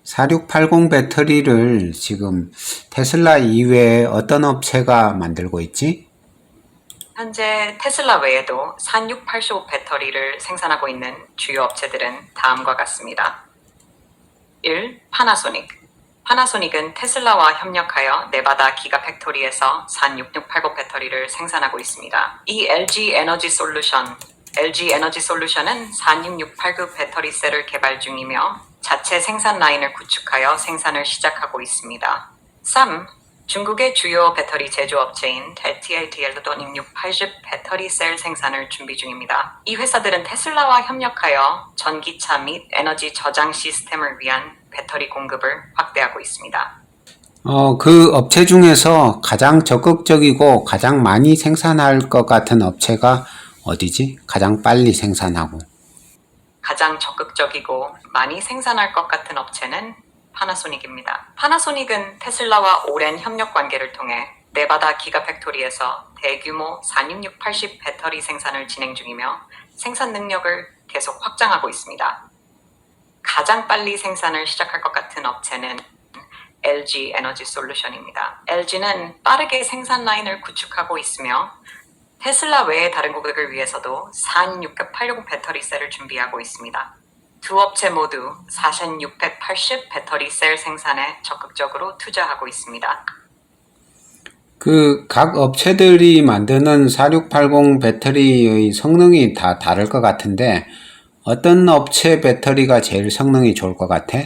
4680 배터리를 지금 테슬라 이외에 어떤 업체가 만들고 있지? 현재 테슬라 외에도 4685 배터리를 생산하고 있는 주요 업체들은 다음과 같습니다. 1. 파나소닉. 파나소닉은 테슬라와 협력하여 네바다 기가팩토리에서 4680 배터리를 생산하고 있습니다. 2. LG 에너지 솔루션. LG 에너지 솔루션은 46689 배터리 셀을 개발 중이며 자체 생산 라인을 구축하여 생산을 시작하고 있습니다. 3. 중국의 주요 배터리 제조업체인 TATL도 680 배터리 셀 생산을 준비 중입니다. 이 회사들은 테슬라와 협력하여 전기차 및 에너지 저장 시스템을 위한 배터리 공급을 확대하고 있습니다. 그 업체 중에서 가장 적극적이고 가장 많이 생산할 것 같은 업체가 어디지? 가장 빨리 생산하고. 가장 적극적이고 많이 생산할 것 같은 업체는 파나소닉입니다. 파나소닉은 테슬라와 오랜 협력 관계를 통해 네바다 기가팩토리에서 대규모 46680 배터리 생산을 진행 중이며 생산 능력을 계속 확장하고 있습니다. 가장 빨리 생산을 시작할 것 같은 업체는 LG 에너지 솔루션입니다. LG는 빠르게 생산 라인을 구축하고 있으며 테슬라 외의 다른 고객을 위해서도 46680 배터리 셀을 준비하고 있습니다. 두 업체 모두 4680 배터리 셀 생산에 적극적으로 투자하고 있습니다. 그 각 업체들이 만드는 4680 배터리의 성능이 다 다를 것 같은데 어떤 업체 배터리가 제일 성능이 좋을 것 같아?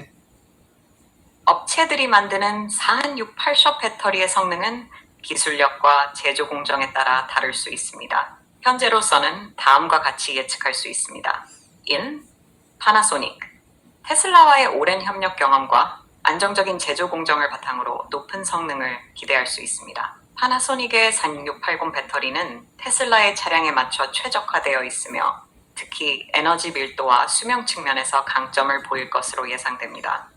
업체들이 만드는 4680 배터리의 성능은 기술력과 제조 공정에 따라 다를 수 있습니다. 현재로서는 다음과 같이 예측할 수 있습니다. 1. 파나소닉. 테슬라와의 오랜 협력 경험과 안정적인 제조 공정을 바탕으로 높은 성능을 기대할 수 있습니다. 파나소닉의 46680 배터리는 테슬라의 차량에 맞춰 최적화되어 있으며 특히 에너지 밀도와 수명 측면에서 강점을 보일 것으로 예상됩니다.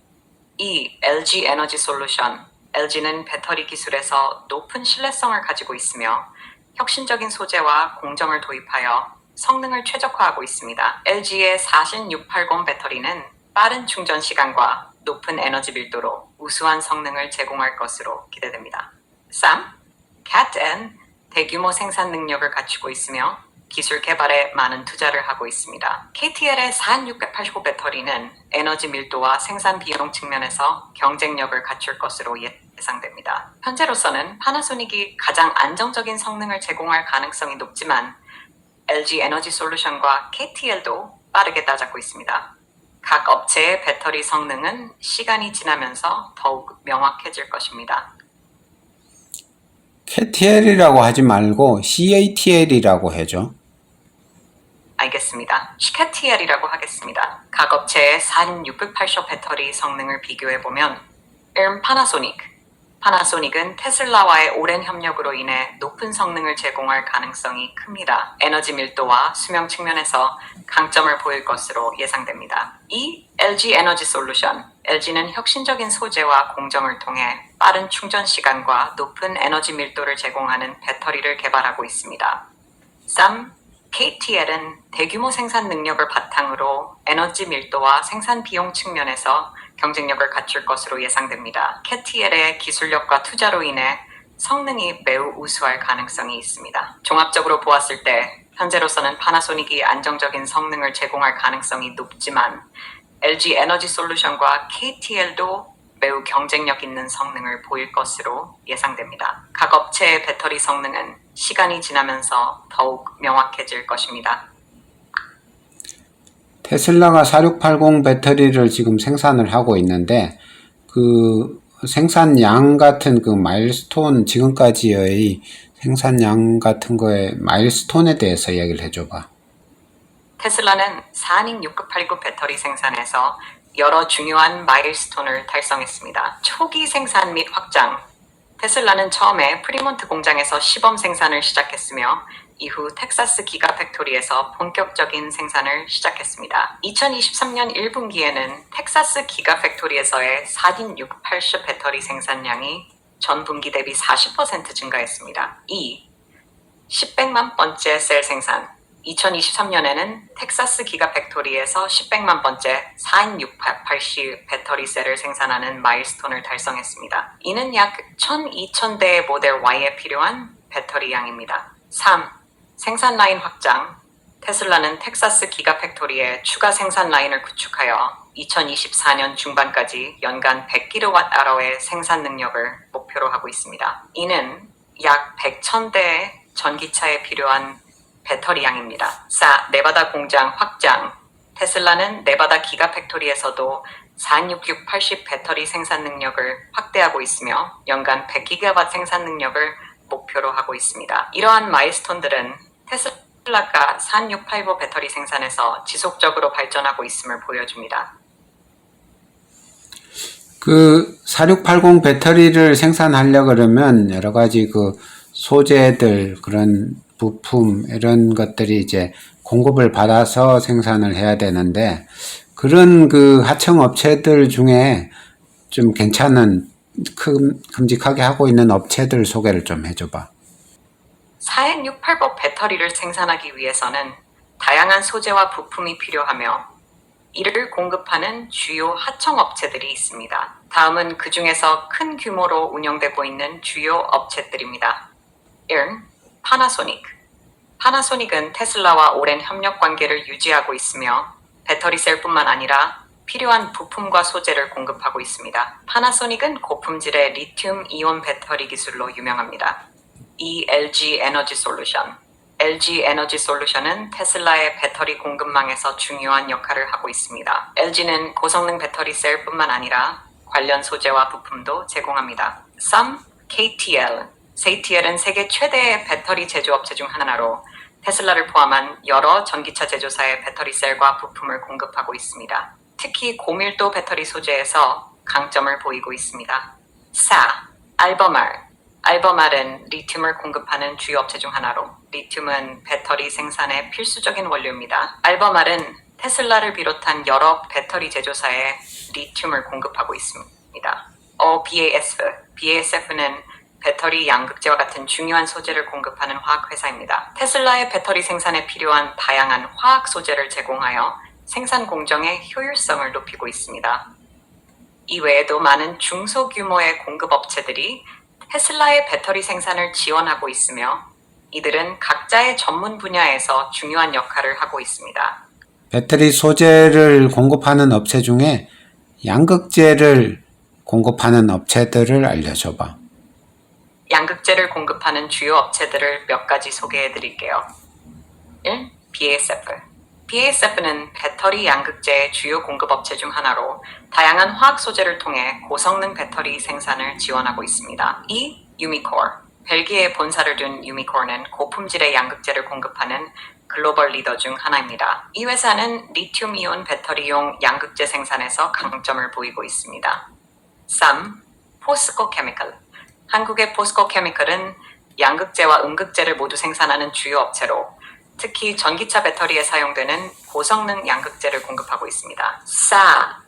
2. LG 에너지 솔루션. LG는 배터리 기술에서 높은 신뢰성을 가지고 있으며 혁신적인 소재와 공정을 도입하여 성능을 최적화하고 있습니다. LG의 46680 배터리는 빠른 충전 시간과 높은 에너지 밀도로 우수한 성능을 제공할 것으로 기대됩니다. 3. CATN 대규모 생산 능력을 갖추고 있으며 기술 개발에 많은 투자를 하고 있습니다. KTL의 46685 배터리는 에너지 밀도와 생산 비용 측면에서 경쟁력을 갖출 것으로 예상됩니다. 현재로서는 파나소닉이 가장 안정적인 성능을 제공할 가능성이 높지만 LG 에너지 솔루션과 KTL도 빠르게 따잡고 있습니다. 각 업체의 배터리 성능은 시간이 지나면서 더욱 명확해질 것입니다. KTL이라고 하지 말고 CATL이라고 해줘. 알겠습니다. CATL이라고 하겠습니다. 각 업체의 46680 배터리 성능을 비교해보면 파나소닉은 테슬라와의 오랜 협력으로 인해 높은 성능을 제공할 가능성이 큽니다. 에너지 밀도와 수명 측면에서 강점을 보일 것으로 예상됩니다. 2. LG 에너지 솔루션. LG는 혁신적인 소재와 공정을 통해 빠른 충전 시간과 높은 에너지 밀도를 제공하는 배터리를 개발하고 있습니다. 3. KTL은 대규모 생산 능력을 바탕으로 에너지 밀도와 생산 비용 측면에서 경쟁력을 갖출 것으로 예상됩니다. KTL의 기술력과 투자로 인해 성능이 매우 우수할 가능성이 있습니다. 종합적으로 보았을 때 현재로서는 파나소닉이 안정적인 성능을 제공할 가능성이 높지만 LG 에너지 솔루션과 KTL도 매우 경쟁력 있는 성능을 보일 것으로 예상됩니다. 각 업체의 배터리 성능은 시간이 지나면서 더욱 명확해질 것입니다. 테슬라가 4680 배터리를 지금 생산을 하고 있는데 그 생산량 같은 그 마일스톤 지금까지의 생산량 같은 거에 마일스톤에 대해서 얘기를 해줘봐. 테슬라는 4닝 6989 배터리 생산에서 여러 중요한 마일스톤을 달성했습니다. 초기 생산 및 확장. 테슬라는 처음에 프리몬트 공장에서 시범 생산을 시작했으며 이후 텍사스 기가팩토리에서 본격적인 생산을 시작했습니다. 2023년 1분기에는 텍사스 기가팩토리에서의 4딘680 배터리 생산량이 전 분기 대비 40% 증가했습니다. 2. 10백만 번째 셀 생산. 2023년에는 텍사스 기가팩토리에서 10백만 번째 4인 680 배터리 셀을 생산하는 마일스톤을 달성했습니다. 이는 약 12,000대의 모델 Y에 필요한 배터리 양입니다. 3. 생산 라인 확장. 테슬라는 텍사스 기가팩토리에 추가 생산 라인을 구축하여 2024년 중반까지 연간 100kWh의 생산 능력을 목표로 하고 있습니다. 이는 약 100,000대의 전기차에 필요한 배터리 양입니다. 4. 네바다 공장 확장. 테슬라는 네바다 기가팩토리에서도 46680 배터리 생산 능력을 확대하고 있으며 연간 100GW 생산 능력을 목표로 하고 있습니다. 이러한 마일스톤들은 테슬라가 4685 배터리 생산에서 지속적으로 발전하고 있음을 보여줍니다. 그 4680 배터리를 생산하려 그러면 여러 가지 그 소재들, 그런 부품, 이런 것들이 이제 공급을 받아서 생산을 해야 되는데, 그런 그 하청 업체들 중에 좀 괜찮은, 큼직하게 하고 있는 업체들 소개를 좀 해줘봐. 4N680 배터리를 생산하기 위해서는 다양한 소재와 부품이 필요하며 이를 공급하는 주요 하청 업체들이 있습니다. 다음은 그 중에서 큰 규모로 운영되고 있는 주요 업체들입니다. 1. 파나소닉. 파나소닉은 테슬라와 오랜 협력 관계를 유지하고 있으며 배터리 셀뿐만 아니라 필요한 부품과 소재를 공급하고 있습니다. 파나소닉은 고품질의 리튬 이온 배터리 기술로 유명합니다. 2. LG 에너지 솔루션. LG 에너지 솔루션은 테슬라의 배터리 공급망에서 중요한 역할을 하고 있습니다. LG는 고성능 배터리 셀뿐만 아니라 관련 소재와 부품도 제공합니다. 3. KTL. KTL은 세계 최대의 배터리 제조업체 중 하나로 테슬라를 포함한 여러 전기차 제조사의 배터리 셀과 부품을 공급하고 있습니다. 특히 고밀도 배터리 소재에서 강점을 보이고 있습니다. 4. 알버말. 알버말은 리튬을 공급하는 주요 업체 중 하나로 리튬은 배터리 생산의 필수적인 원료입니다. 알버말은 테슬라를 비롯한 여러 배터리 제조사에 리튬을 공급하고 있습니다. BASF는 배터리 양극재와 같은 중요한 소재를 공급하는 화학회사입니다. 테슬라의 배터리 생산에 필요한 다양한 화학 소재를 제공하여 생산 공정의 효율성을 높이고 있습니다. 이외에도 많은 중소규모의 공급업체들이 테슬라의 배터리 생산을 지원하고 있으며 이들은 각자의 전문 분야에서 중요한 역할을 하고 있습니다. 배터리 소재를 공급하는 업체 중에 양극재를 공급하는 업체들을 알려줘봐. 양극재를 공급하는 주요 업체들을 몇 가지 소개해 드릴게요. 1. BASF. BASF는 배터리 양극재의 주요 공급업체 중 하나로 다양한 화학 소재를 통해 고성능 배터리 생산을 지원하고 있습니다. 2. 유미코어. 벨기에에 본사를 둔 유미코어는 고품질의 양극재를 공급하는 글로벌 리더 중 하나입니다. 이 회사는 리튬이온 배터리용 양극재 생산에서 강점을 보이고 있습니다. 3. 포스코 케미컬. 한국의 포스코 케미컬은 양극재와 음극재를 모두 생산하는 주요 업체로 특히 전기차 배터리에 사용되는 고성능 양극재를 공급하고 있습니다. 4.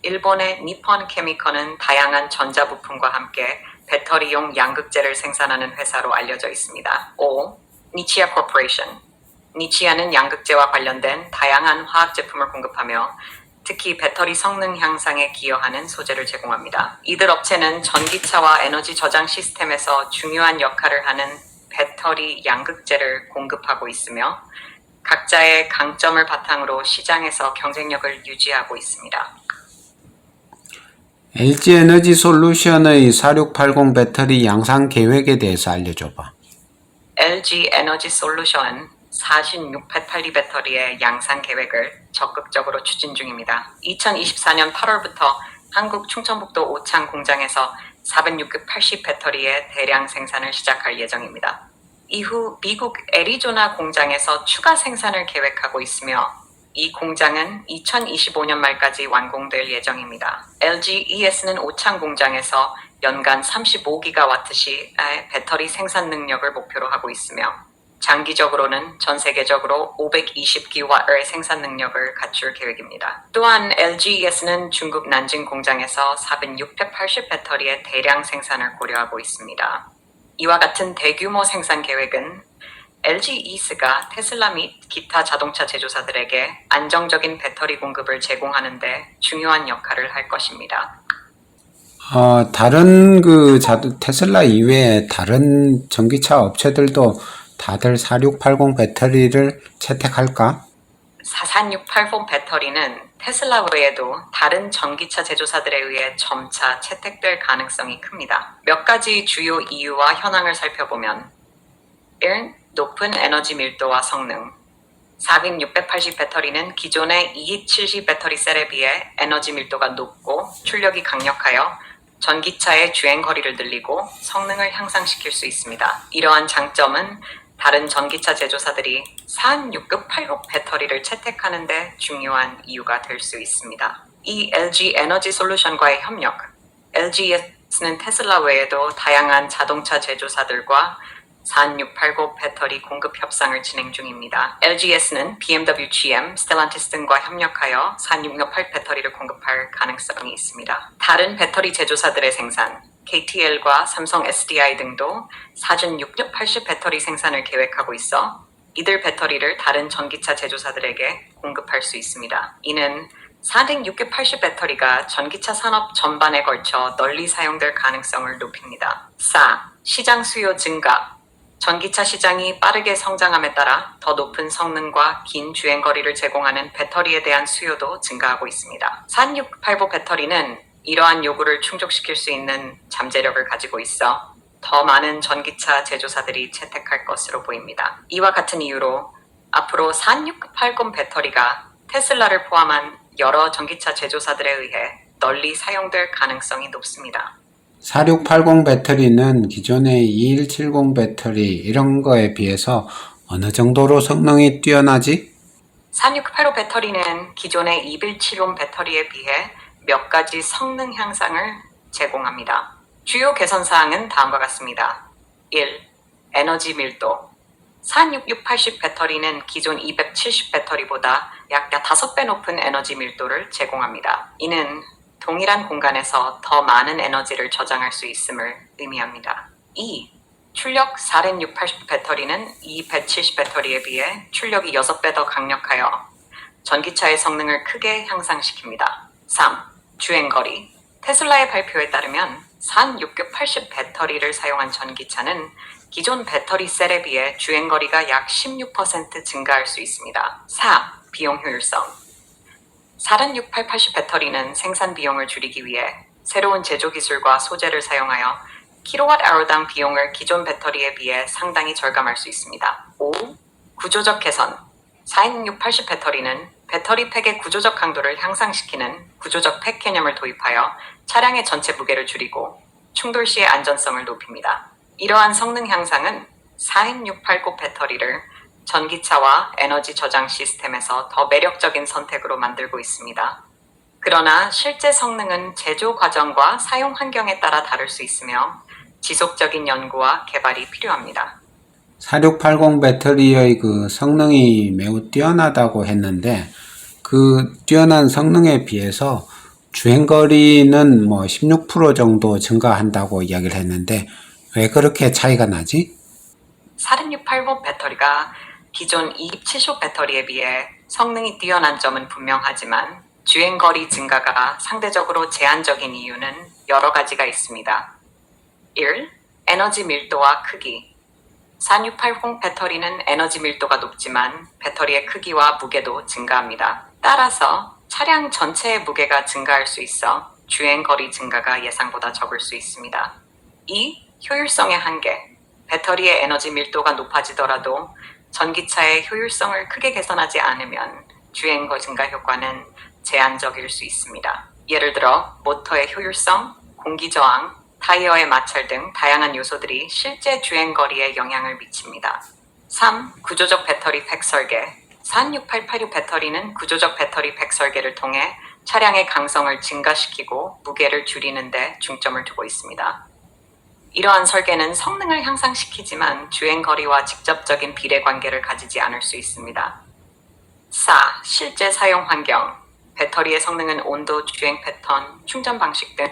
일본의 니폰 케미컬은 다양한 전자부품과 함께 배터리용 양극재를 생산하는 회사로 알려져 있습니다. 5. 니치야 코퍼레이션. 니치야는 양극재와 관련된 다양한 화학 제품을 공급하며 특히 배터리 성능 향상에 기여하는 소재를 제공합니다. 이들 업체는 전기차와 에너지 저장 시스템에서 중요한 역할을 하는 배터리 양극재를 공급하고 있으며 각자의 강점을 바탕으로 시장에서 경쟁력을 유지하고 있습니다. LG 에너지 솔루션의 4680 배터리 양산 계획에 대해서 알려줘봐. LG 에너지 솔루션은 4682 배터리의 양산 계획을 적극적으로 추진 중입니다. 2024년 8월부터 한국 충청북도 오창 공장에서 480 배터리의 대량 생산을 시작할 예정입니다. 이후 미국 애리조나 공장에서 추가 생산을 계획하고 있으며 이 공장은 2025년 말까지 완공될 예정입니다. LG ES는 오창 공장에서 연간 35GW시의 배터리 생산 능력을 목표로 하고 있으며 장기적으로는 전 세계적으로 520GW의 생산 능력을 갖출 계획입니다. 또한 LGES는 중국 난징 공장에서 4680 배터리의 대량 생산을 고려하고 있습니다. 이와 같은 대규모 생산 계획은 LG 이스가 테슬라 및 기타 자동차 제조사들에게 안정적인 배터리 공급을 제공하는 데 중요한 역할을 할 것입니다. 다른 테슬라 이외에 다른 전기차 업체들도 다들 4680 배터리를 채택할까? 4680 배터리는 테슬라 외에도 다른 전기차 제조사들에 의해 점차 채택될 가능성이 큽니다. 몇 가지 주요 이유와 현황을 살펴보면 1. 높은 에너지 밀도와 성능 4680 배터리는 기존의 2270 배터리 셀에 비해 에너지 밀도가 높고 출력이 강력하여 전기차의 주행 거리를 늘리고 성능을 향상시킬 수 있습니다. 이러한 장점은 다른 전기차 제조사들이 4680 배터리를 채택하는 데 중요한 이유가 될 수 있습니다. 이 LG 에너지 솔루션과의 협력, LG에서는 테슬라 외에도 다양한 자동차 제조사들과 4680 배터리 공급 협상을 진행 중입니다. LG에서는 BMW, GM, 스텔란티스 등과 협력하여 4668 배터리를 공급할 가능성이 있습니다. 다른 배터리 제조사들의 생산, KTL과 삼성 SDI 등도 4680 배터리 생산을 계획하고 있어 이들 배터리를 다른 전기차 제조사들에게 공급할 수 있습니다. 이는 4680 배터리가 전기차 산업 전반에 걸쳐 널리 사용될 가능성을 높입니다. 4. 시장 수요 증가 전기차 시장이 빠르게 성장함에 따라 더 높은 성능과 긴 주행거리를 제공하는 배터리에 대한 수요도 증가하고 있습니다. 4680 배터리는 이러한 요구를 충족시킬 수 있는 잠재력을 가지고 있어 더 많은 전기차 제조사들이 채택할 것으로 보입니다. 이와 같은 이유로 앞으로 4680 배터리가 테슬라를 포함한 여러 전기차 제조사들에 의해 널리 사용될 가능성이 높습니다. 4680 배터리는 기존의 2170 배터리 이런 거에 비해서 어느 정도로 성능이 뛰어나지? 4685 배터리는 기존의 2170 배터리에 비해 몇 가지 성능 향상을 제공합니다. 주요 개선사항은 다음과 같습니다. 1. 에너지 밀도 46680 배터리는 기존 270 배터리보다 약 5배 높은 에너지 밀도를 제공합니다. 이는 동일한 공간에서 더 많은 에너지를 저장할 수 있음을 의미합니다. 2. 출력 4680 배터리는 270 배터리에 비해 출력이 6배 더 강력하여 전기차의 성능을 크게 향상시킵니다. 3. 주행거리 테슬라의 발표에 따르면 4680 배터리를 사용한 전기차는 기존 배터리 셀에 비해 주행거리가 약 16% 증가할 수 있습니다. 4. 비용 효율성 46880 배터리는 생산 비용을 줄이기 위해 새로운 제조 기술과 소재를 사용하여 킬로와트아워당 비용을 기존 배터리에 비해 상당히 절감할 수 있습니다. 5. 구조적 개선 46680 배터리는 배터리 팩의 구조적 강도를 향상시키는 구조적 팩 개념을 도입하여 차량의 전체 무게를 줄이고 충돌 시의 안전성을 높입니다. 이러한 성능 향상은 46680 배터리를 전기차와 에너지 저장 시스템에서 더 매력적인 선택으로 만들고 있습니다. 그러나 실제 성능은 제조 과정과 사용 환경에 따라 다를 수 있으며 지속적인 연구와 개발이 필요합니다. 4680 배터리의 성능이 매우 뛰어나다고 했는데 그 뛰어난 성능에 비해서 주행거리는 16% 정도 증가한다고 이야기를 했는데 왜 그렇게 차이가 나지? 46680 배터리가 기존 270 배터리에 비해 성능이 뛰어난 점은 분명하지만 주행거리 증가가 상대적으로 제한적인 이유는 여러 가지가 있습니다. 1. 에너지 밀도와 크기 4680 배터리는 에너지 밀도가 높지만 배터리의 크기와 무게도 증가합니다. 따라서 차량 전체의 무게가 증가할 수 있어 주행거리 증가가 예상보다 적을 수 있습니다. 2. 효율성의 한계 배터리의 에너지 밀도가 높아지더라도 전기차의 효율성을 크게 개선하지 않으면 주행거 증가 효과는 제한적일 수 있습니다. 예를 들어 모터의 효율성, 공기저항, 타이어의 마찰 등 다양한 요소들이 실제 주행거리에 영향을 미칩니다. 3. 구조적 배터리 팩 설계 46886 배터리는 구조적 배터리 팩 설계를 통해 차량의 강성을 증가시키고 무게를 줄이는 데 중점을 두고 있습니다. 이러한 설계는 성능을 향상시키지만 주행거리와 직접적인 비례관계를 가지지 않을 수 있습니다. 4. 실제 사용 환경 배터리의 성능은 온도, 주행 패턴, 충전 방식 등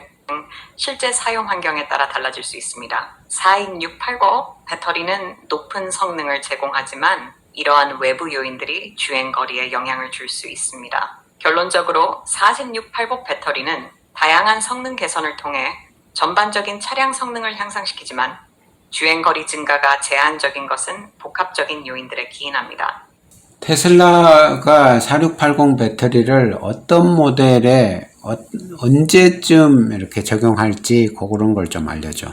실제 사용 환경에 따라 달라질 수 있습니다. 42680 배터리는 높은 성능을 제공하지만 이러한 외부 요인들이 주행 거리에 영향을 줄 수 있습니다. 결론적으로 42680 배터리는 다양한 성능 개선을 통해 전반적인 차량 성능을 향상시키지만 주행거리 증가가 제한적인 것은 복합적인 요인들에 기인합니다. 테슬라가 4680 배터리를 어떤 모델에 언제쯤 이렇게 적용할지 그런 걸 좀 알려줘.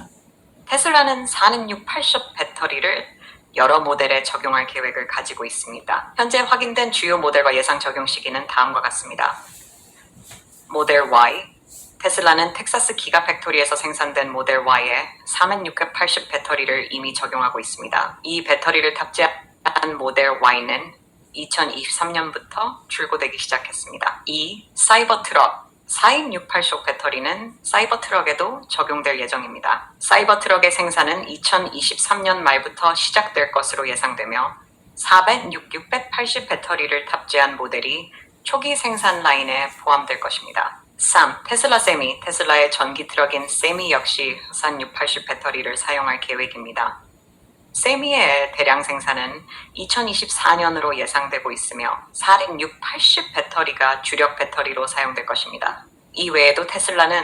테슬라는 46680 배터리를 여러 모델에 적용할 계획을 가지고 있습니다. 현재 확인된 주요 모델과 예상 적용 시기는 다음과 같습니다. 모델 Y, 테슬라는 텍사스 기가팩토리에서 생산된 모델 Y에 46680 배터리를 이미 적용하고 있습니다. 이 배터리를 탑재한 모델 Y는 2023년부터 출고되기 시작했습니다. 2. 사이버 트럭 42680 배터리는 사이버 트럭에도 적용될 예정입니다. 사이버 트럭의 생산은 2023년 말부터 시작될 것으로 예상되며 46680 배터리를 탑재한 모델이 초기 생산 라인에 포함될 것입니다. 3. 테슬라 세미 테슬라의 전기 트럭인 세미 역시 46680 배터리를 사용할 계획입니다. 세미의 대량 생산은 2024년으로 예상되고 있으며 46680 배터리가 주력 배터리로 사용될 것입니다. 이 외에도 테슬라는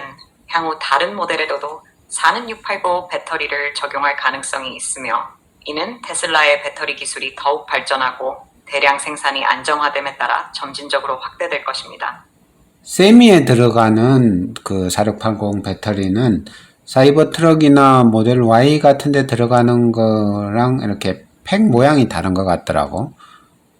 향후 다른 모델에도 46680 배터리를 적용할 가능성이 있으며 이는 테슬라의 배터리 기술이 더욱 발전하고 대량 생산이 안정화됨에 따라 점진적으로 확대될 것입니다. 세미에 들어가는 그 4680 배터리는 사이버 트럭이나 모델 Y 같은 데 들어가는 거랑 이렇게 팩 모양이 다른 것 같더라고.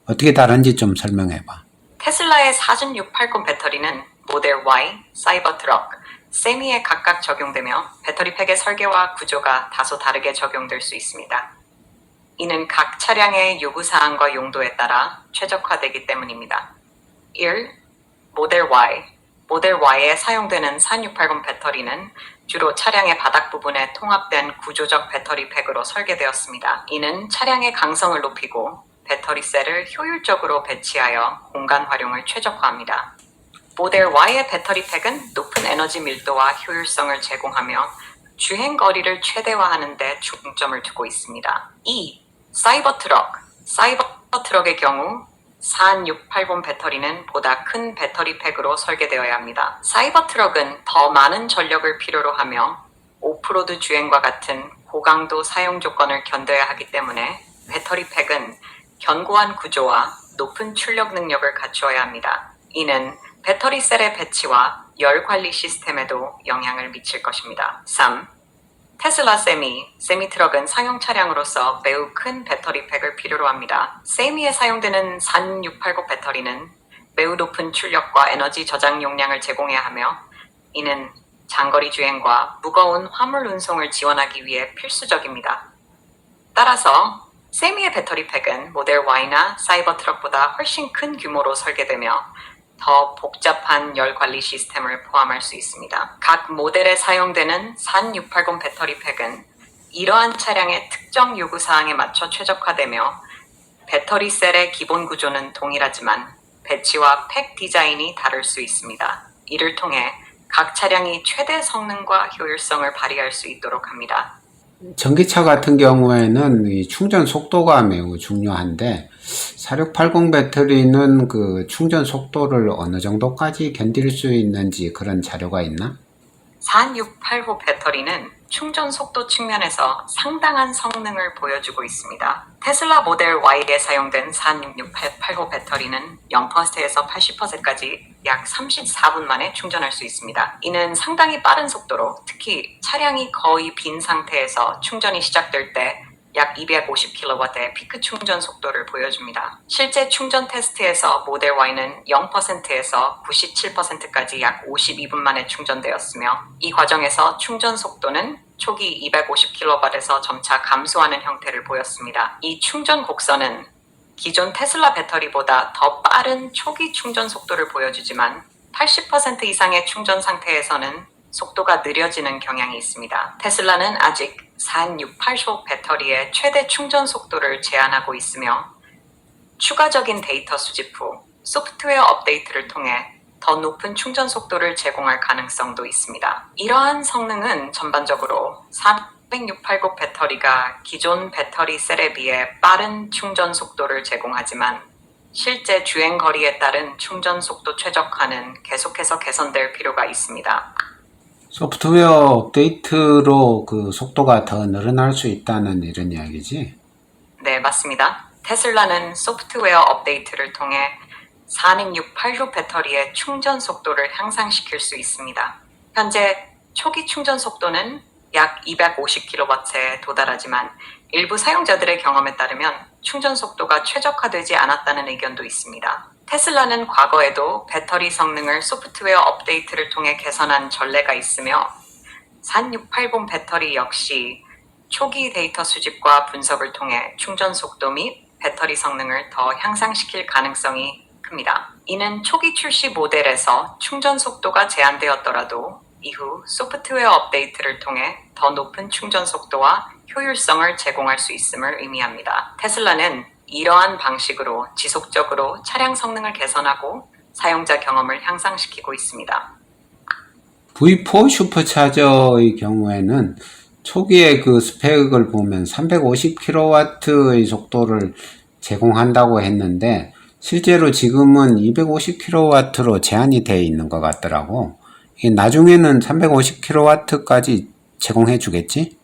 어떻게 다른지 좀 설명해봐. 테슬라의 46680 배터리는 모델 Y, 사이버 트럭, 세미에 각각 적용되며 배터리 팩의 설계와 구조가 다소 다르게 적용될 수 있습니다. 이는 각 차량의 요구사항과 용도에 따라 최적화되기 때문입니다. 1. 모델 Y 모델 Y에 사용되는 46680 배터리는 주로 차량의 바닥 부분에 통합된 구조적 배터리 팩으로 설계되었습니다. 이는 차량의 강성을 높이고 배터리 셀을 효율적으로 배치하여 공간 활용을 최적화합니다. 모델 Y의 배터리 팩은 높은 에너지 밀도와 효율성을 제공하며 주행 거리를 최대화하는 데 중점을 두고 있습니다. 2. 사이버 트럭 사이버 트럭의 경우 46680 배터리는 보다 큰 배터리 팩으로 설계되어야 합니다. 사이버 트럭은 더 많은 전력을 필요로 하며 오프로드 주행과 같은 고강도 사용 조건을 견뎌야 하기 때문에 배터리 팩은 견고한 구조와 높은 출력 능력을 갖추어야 합니다. 이는 배터리 셀의 배치와 열 관리 시스템에도 영향을 미칠 것입니다. 3. 테슬라 세미 트럭은 상용 차량으로서 매우 큰 배터리 팩을 필요로 합니다. 세미에 사용되는 46680 배터리는 매우 높은 출력과 에너지 저장 용량을 제공해야 하며 이는 장거리 주행과 무거운 화물 운송을 지원하기 위해 필수적입니다. 따라서 세미의 배터리 팩은 모델 Y나 사이버 트럭보다 훨씬 큰 규모로 설계되며 더 복잡한 열 관리 시스템을 포함할 수 있습니다. 각 모델에 사용되는 46680 배터리 팩은 이러한 차량의 특정 요구사항에 맞춰 최적화되며 배터리 셀의 기본 구조는 동일하지만 배치와 팩 디자인이 다를 수 있습니다. 이를 통해 각 차량이 최대 성능과 효율성을 발휘할 수 있도록 합니다. 전기차 같은 경우에는 이 충전 속도가 매우 중요한데 4680 배터리는 그 충전 속도를 어느 정도까지 견딜 수 있는지 그런 자료가 있나? 46680 배터리는 충전 속도 측면에서 상당한 성능을 보여주고 있습니다. 테슬라 모델 Y에 사용된 46680 배터리는 0%에서 80%까지 약 34분 만에 충전할 수 있습니다. 이는 상당히 빠른 속도로 특히 차량이 거의 빈 상태에서 충전이 시작될 때 약 250kW의 피크 충전 속도를 보여줍니다. 실제 충전 테스트에서 모델 Y는 0%에서 97%까지 약 52분 만에 충전되었으며 이 과정에서 충전 속도는 초기 250kW에서 점차 감소하는 형태를 보였습니다. 이 충전 곡선은 기존 테슬라 배터리보다 더 빠른 초기 충전 속도를 보여주지만 80% 이상의 충전 상태에서는 속도가 느려지는 경향이 있습니다. 테슬라는 아직 46680 배터리의 최대 충전 속도를 제한하고 있으며 추가적인 데이터 수집 후 소프트웨어 업데이트를 통해 더 높은 충전 속도를 제공할 가능성도 있습니다. 이러한 성능은 전반적으로 4680 배터리가 기존 배터리 셀에 비해 빠른 충전 속도를 제공하지만 실제 주행 거리에 따른 충전 속도 최적화는 계속해서 개선될 필요가 있습니다. 소프트웨어 업데이트로 그 속도가 더 늘어날 수 있다는 이런 이야기지? 네, 맞습니다. 테슬라는 소프트웨어 업데이트를 통해 46686 배터리의 충전 속도를 향상시킬 수 있습니다. 현재 초기 충전 속도는 약 250kW에 도달하지만 일부 사용자들의 경험에 따르면 충전 속도가 최적화되지 않았다는 의견도 있습니다. 테슬라는 과거에도 배터리 성능을 소프트웨어 업데이트를 통해 개선한 전례가 있으며 4680 배터리 역시 초기 데이터 수집과 분석을 통해 충전 속도 및 배터리 성능을 더 향상시킬 가능성이 큽니다. 이는 초기 출시 모델에서 충전 속도가 제한되었더라도 이후 소프트웨어 업데이트를 통해 더 높은 충전 속도와 효율성을 제공할 수 있음을 의미합니다. 테슬라는 이러한 방식으로 지속적으로 차량 성능을 개선하고 사용자 경험을 향상시키고 있습니다. V4 슈퍼차저의 경우에는 초기에 그 스펙을 보면 350kW의 속도를 제공한다고 했는데 실제로 지금은 250kW로 제한이 되어 있는 것 같더라고. 이게 나중에는 350kW까지 제공해 주겠지?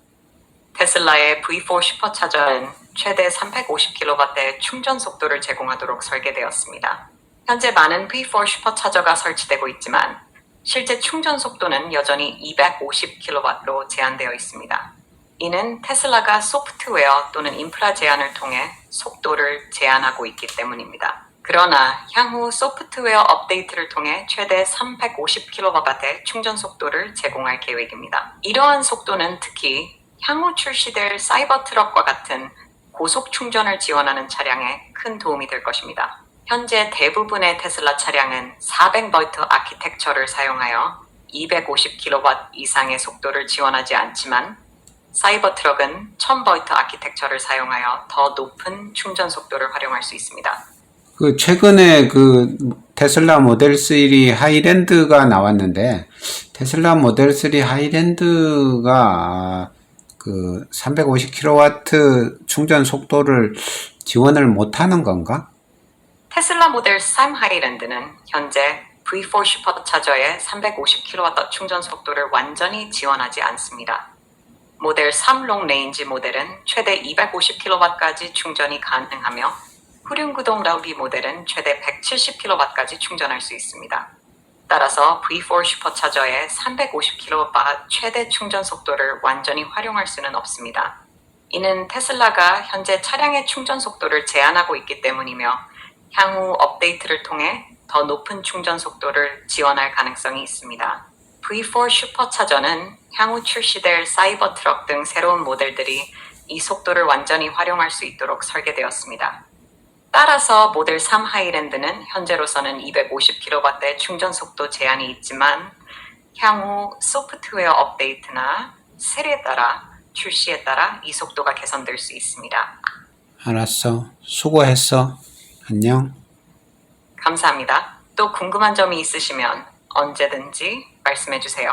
테슬라의 V4 슈퍼차저는 최대 350kW의 충전 속도를 제공하도록 설계되었습니다. 현재 많은 V4 슈퍼차저가 설치되고 있지만 실제 충전 속도는 여전히 250kW로 제한되어 있습니다. 이는 테슬라가 소프트웨어 또는 인프라 제한을 통해 속도를 제한하고 있기 때문입니다. 그러나 향후 소프트웨어 업데이트를 통해 최대 350kW의 충전 속도를 제공할 계획입니다. 이러한 속도는 특히 향후 출시될 사이버 트럭과 같은 고속 충전을 지원하는 차량에 큰 도움이 될 것입니다. 현재 대부분의 테슬라 차량은 400V 아키텍처를 사용하여 250kW 이상의 속도를 지원하지 않지만 사이버 트럭은 1000V 아키텍처를 사용하여 더 높은 충전 속도를 활용할 수 있습니다. 그 최근에 그 테슬라 모델 3 하이랜드가 나왔는데 테슬라 모델 3 하이랜드가 그 350kW 충전 속도를 지원을 못하는 건가? 테슬라 모델 3 하이랜드는 현재 V4 슈퍼차저의 350kW 충전 속도를 완전히 지원하지 않습니다. 모델 3 롱레인지 모델은 최대 250kW까지 충전이 가능하며 후륜구동 러비 모델은 최대 170kW까지 충전할 수 있습니다. 따라서 V4 슈퍼차저의 350kW 최대 충전 속도를 완전히 활용할 수는 없습니다. 이는 테슬라가 현재 차량의 충전 속도를 제한하고 있기 때문이며 향후 업데이트를 통해 더 높은 충전 속도를 지원할 가능성이 있습니다. V4 슈퍼차저는 향후 출시될 사이버 트럭 등 새로운 모델들이 이 속도를 완전히 활용할 수 있도록 설계되었습니다. 따라서 모델 3 하이랜드는 현재로서는 250kW의 충전 속도 제한이 있지만 향후 소프트웨어 업데이트나 세례에 따라 출시에 따라 이 속도가 개선될 수 있습니다. 알았어. 수고했어. 안녕. 감사합니다. 또 궁금한 점이 있으시면 언제든지 말씀해 주세요.